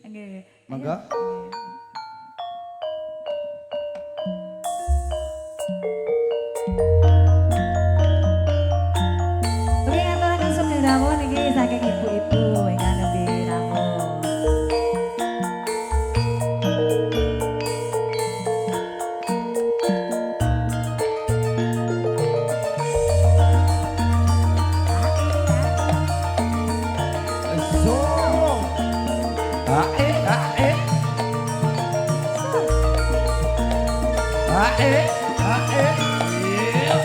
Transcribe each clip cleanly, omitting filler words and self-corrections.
Nggih. Monggo. Oke, ngaturaken sugeng rawuh niki saking ibu-ibu ingkang nembe rawuh. So. Ae, ae. Ae, ae. Iya.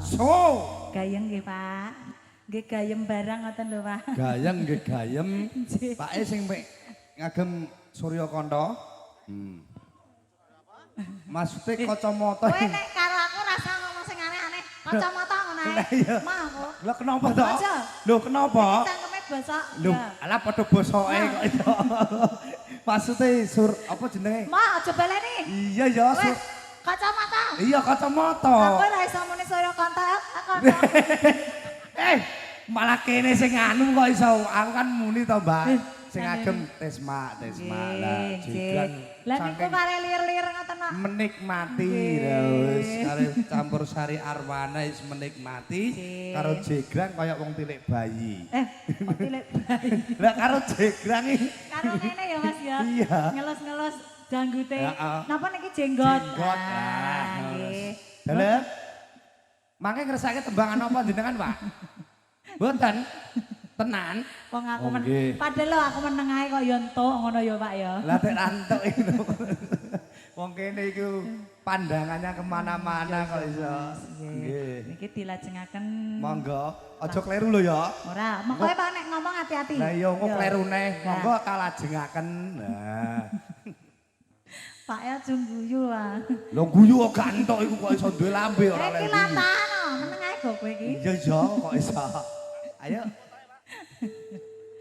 So. Gayeng nggih, Pak. Nggih gayem barang ngoten lho, Pak. Gayeng nggih gayem. Pake sing ngagem Surya Kanta. Maksudnya kacamata. Kowe nek karo aku rasa ngomong sing aneh-aneh. Kacamata ngono ae. Lah iya. Mah aku. Lah kenapa toh? Aja. Loh kenapa? Cangkeme bosok. Loh, alah padha bosoke kok itu. Maksudnya apa jenenge? Mah aja baleni. Iya ya, Wes, kacamata. iya kacamata. Aku ora iso muni Surya Malah kene sing anu kok iso. Aku kan muni to, Mbak. Sing agem tesma lah. Jegran. Lah niku kare lir-lir ngoten kok. Menikmati wis karo campur sari arwana wis menikmati karo jegrang kaya wong tilik bayi. Kok tilik bayi. Lah karo jegrang iki Karo ngene ya Mas ya. Iya. Ngelus-ngelus janggute. Heeh. Napa niki jenggot? Jenggot. Nggih. Dalam mangke ngersake tembangan apa jenengan, Pak? Mboten. Tenan. Wong aku Nggih. padahal lho aku meneng ae kok ya entuk ngono ya Pak ya. Lah tek antuk iki lho. Wong kene iku pandangannya kemana-mana kok iso. Nggih. Niki dilajengaken. Monggo, aja kleru lho ya. Ora, monggo Pak nek ngomong hati-hati. Lah iya kok klerune. Monggo kalajengaken. Nah. Pak ya jungguyu ah. Lho guyu kok gak entuk iku kok iso duwe lambe ora Iki lek. lantano, meneng ae go kowe iki. Iya iya kok iso. Ayo.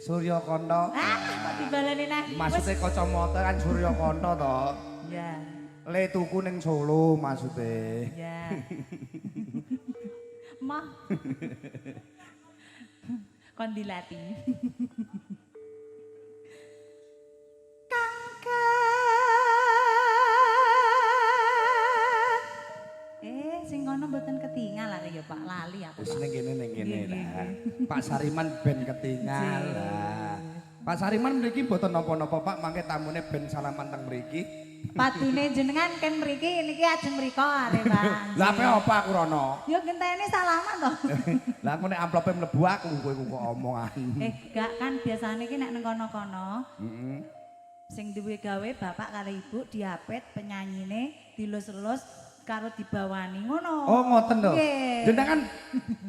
Surya Kanta. Kok dibaleni neh. Maksude kacamata kan Surya Kanta to. Iya. Le tuku ning Solo maksude. Iya. Mah. Kon dilati. Sing kono mboten ketinggal lah ya Pak, lali aku. Wis ning kene lah. Pak Sariman ben ketinggal lah. Pak Sariman mriki mboten napa-napa Pak, mangke tamune ben salaman teng mriki. Padune jenengan kan mriki niki ajeng mriko are Pak. Lah ape apa aku rono? Yo genteni salaman to. Lah aku nek amplope mlebu aku kowe kok omongan. Gak kan biasane ki nek nang kono-kono. Heeh. Sing duwe gawe bapak karo ibu diapet penyanyine dilus-lus karo dibawani ngono. Oh ngoten to. Nggih. Jenengan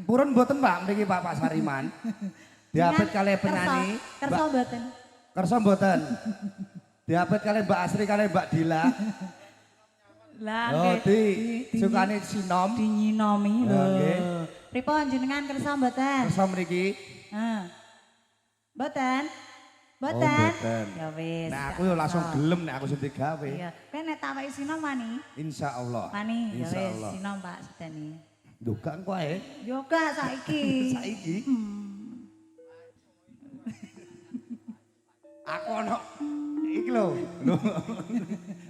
purun mboten Pak mriki Pak Sariman. Diapet kali penyanyi. Kersa mboten. Kersa mboten. Diapet kali Mbak Asri kali Mbak Dila. Lah Oh nggih. sukane sinom. Dinyinomi lho. Nggih. Pripun jenengan kersa mboten? Kersa mriki. Heeh. Mboten? Mboten? Oh, mboten. Ya wis. Nah gak aku yo langsung apa-apa. gelem nek aku sing digawe. Iya. Kowe nek tak wae sinom wani? Insyaallah. Wani, ya wis Insyaallah. sinom Pak sedani. Lho gak engko ae. Yo gak saiki. Saiki. Aku ono iki lho.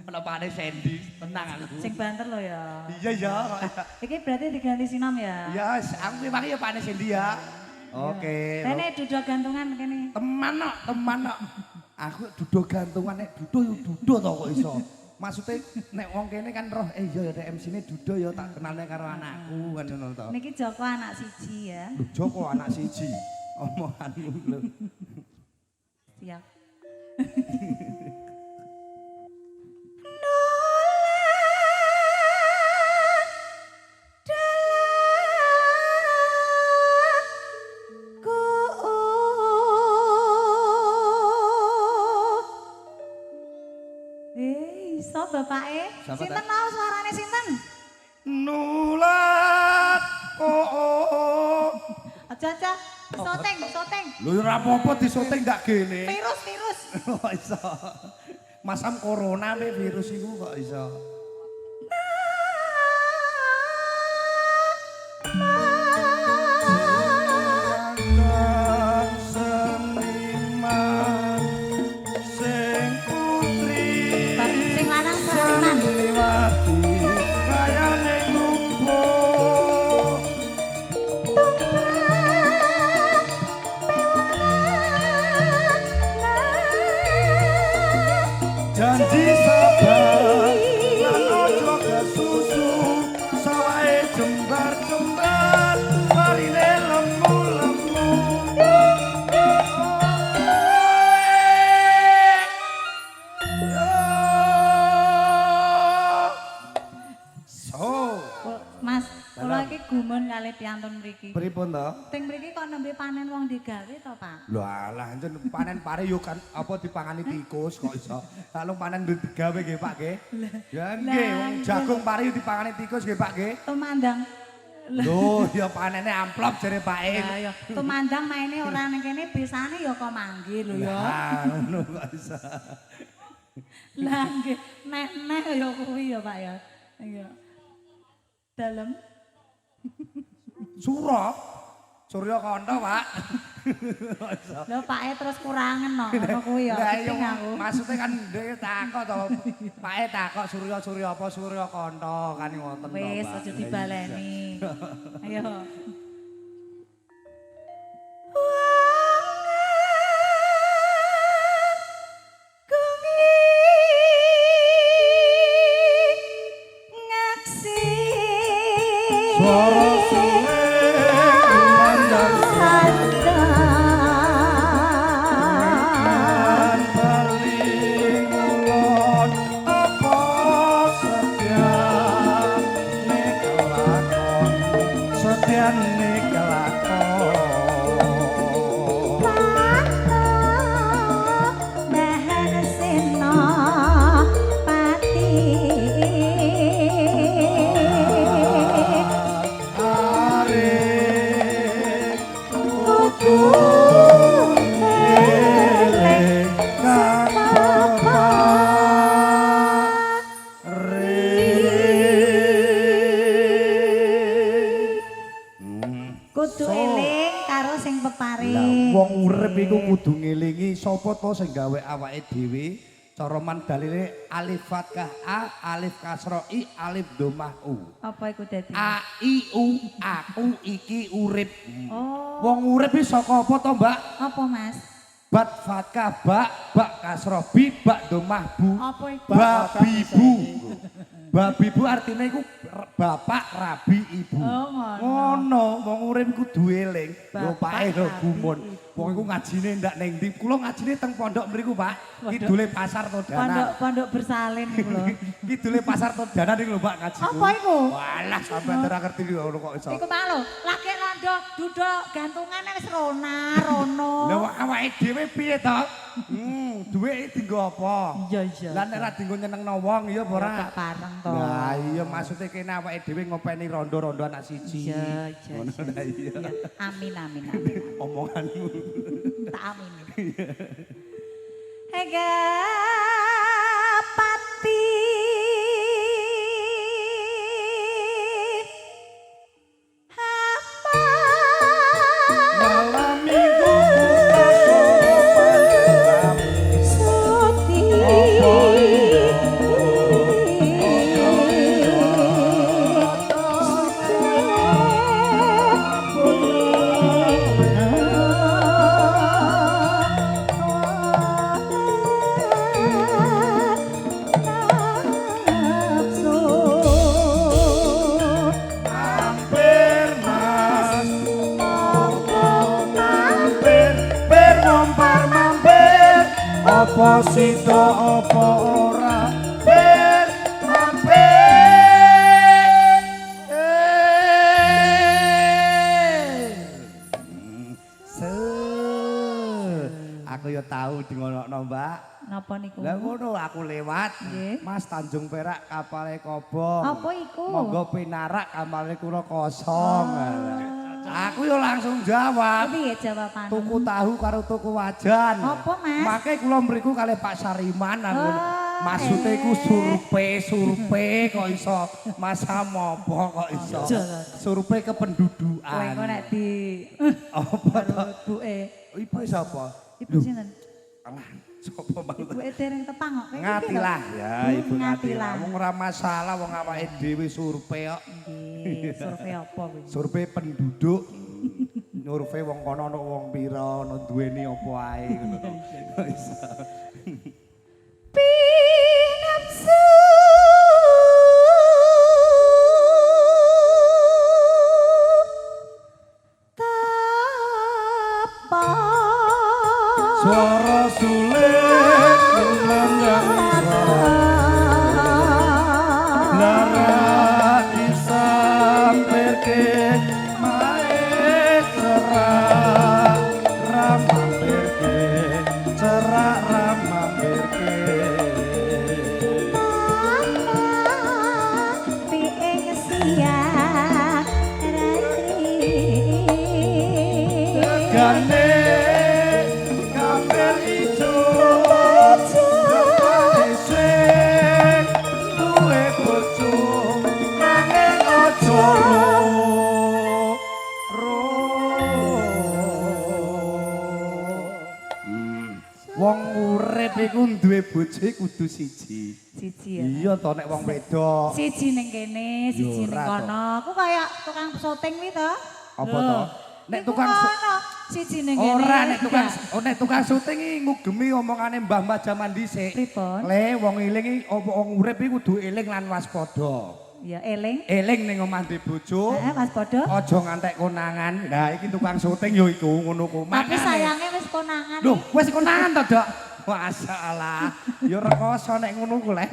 Ono pane Sandy, tenang aku. Sing banter lho ya. Iya ya. Iki berarti diganti sinom ya? Ya, aku memang ya pane Sandy ya. Oke. Rene duduk gantungan kene. Teman kok. Aku duduh gantungan nek duduh yo duduh to kok iso. Maksudnya nek wong kene kan roh iya ya nek MC-ne duduh ya tak kenalne karo anakku kan ngono to. Niki Joko anak siji ya. Lho Joko anak siji. Omonganmu lho. Siap. Iso bapake. Siapa Sinten ta? mau suarane sinten? Nulat oh. Aja. Syuting. Lho ora apa-apa disyuting ndak gene. Virus. Kok iso. Masam corona me virus iku kok iso. Seniman sing putri Sing lanang saranan. liwati kaya ning lumpur. Janji sabar lan ojo kesusu sawae jembar-jembar marine lemu-lemu. So, Mas, kula iki gumun kalih piantun mriki. pripun to? Teng mriki kok nembe panen wong digawe to, Pak? Lho alah jen panen pare yo kan apa dipangani tikus kok iso. Kalau panen digawe nggih Pak nggih. Ya nggih, wong jagung pare yo dipangani tikus nggih Pak nggih. Tumandang. Lho ya panene amplop jare Pak E. Lah ya, tumandang maine ora ning kene besane ya kok manggil lho ya. Lah ngono kok iso. Lah nggih, neh ya kuwi ya, Pak ya. Iya. Dalem. Surya Kanta, Pak. Lho Pake terus kurangan no, ngono kuwi ya. Lah Kuping iya aku. maksude kan dhewe takok to. Pake takok Surya apa Surya Kanta kan ngoten to, Pak. Wis aja dibaleni. Ayo. Swara suwe kumandang An paling ulon apa setyane kelakon Kudu eling karo sing peparing. wong urip iku kudu ngelingi sapa to sing gawe awake dhewe cara mandalile alif fathah a alif kasra i alif dhammah u. Apa iku dadi? A I U aku iki urip. Oh. Wong urip iki saka apa to, Mbak? Apa Mas? Bat fathah ba kasra bi ba dhammah bu. Apa iku? Babibu. Babibu artinya iku bapak, rabi, ibu. Oh, ngono. Wong urip kudu eling. Lho Bapak, Pak lho rabi, gumun. ibu. Wong iku ngajine ndak ning ndi? Kula ngajine teng pondok mriku, Pak. Kidule pasar Todana. Pondok bersalin iku lho. Kidule pasar Todana niku lho, Pak ngaji. Apa iku? Walah sampean ora ngerti ngono kok iso. Iku mah lho, laki rondo duduk gantungan wis rono. Lah awake dhewe piye to? Duwe dienggo apa? Iya. Lah nek ora dienggo nyenengno wong ya apa ora? Gak pareng to. Lah iya maksudnya kene awake dhewe ngopeni rondo-rondo anak siji. Iya. Ngono lah iya. Iya. Amin. Omonganmu. Tak amin. Hega pati Malam minggu buka sopan Suti hampir mas mampir mampir apa sida apa ora bir mampir aku ya tahu di ngono Mbak. Napa niku? Lah ngono aku lewat. Nggih. Mas Tanjung Perak kapale kobong. Apa iku? Monggo pinarak kapale kula kosong. Aku yo langsung jawab. Piye jawaban? Tuku tahu karo tuku wajan. Apa, Mas? Make kula mriku kalih Pak Sariman aku. Oh, Maksude iku survei kok iso masa mopo kok iso. Survei kependudukan. Kowe engko nek di Apa to? ibuke. Ibu sapa? Ibu sinten? Alah, sapa malu? Ibuke dereng tepang kok. Kowe iki Ngatilah lho. ya ibu Ngatilah. ngatilah. Wong ora masalah wong awake dhewe survei kok. Nggih, survei apa kuwi? Survei penduduk. Survei wong kono ono wong pira, ono duweni apa ae ngono. Pinapsu tapa Suara sulit melanggang lara disampirke mae cerah ramampirke cerah ramampirke piing siang ratri gane kabel ijo sing duwe bojo nanging aja tapi ku duwe bojo kudu siji. Siji ya. Iya to nek wong wedok. Siji ning kene, siji ning Yo, ora to. kono. Aku kaya tukang syuting kuwi to. Apa Lho, to? Nek iku tukang kono, siji ning kene. ora nek tukang syuting iki ngugemi omongane mbah-mbah jaman dhisik. Pripun? Le wong eling iki apa wong urip iki kudu eling lan waspada. Ya eling. Eling ning omah ndek bojo. Heeh, Mas Podo. Aja ngantek konangan. Nah, iki tukang syuting ya iku ngono ku. Tapi sayangnya wis konangan. Loh, wis konangan to, Dok? Masyaallah. Ya rekoso nek ngono ku, Le.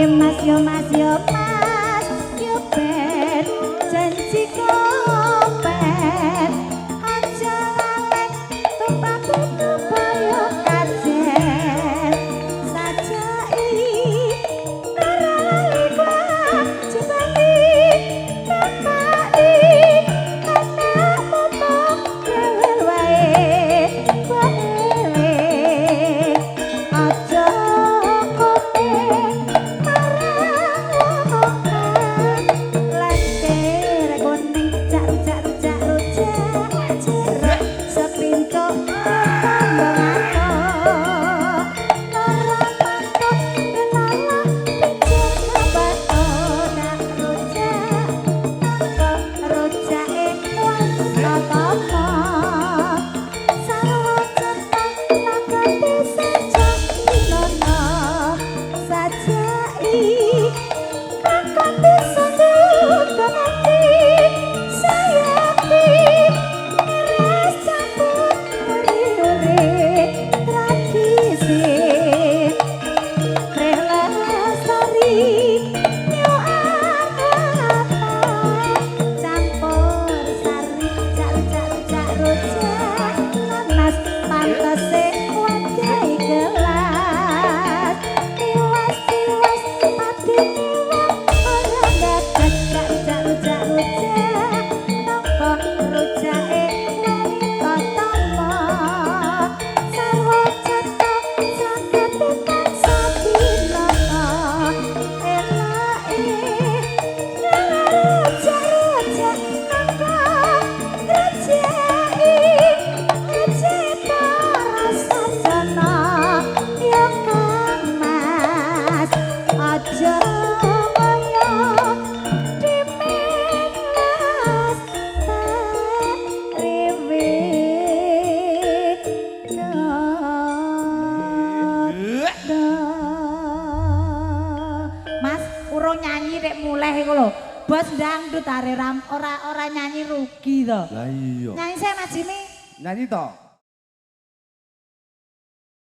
Mas yo mas yo mas yo ben janji kopen aja lalek tumpaku kebayo kajen sajai naralali kwa jebani napani kata momong rewel wae kwa eling aja kopen Bos dangdut are ora nyanyi rugi to. Lah iya. Nyanyi saya Mas Jimmy. Nyanyi to.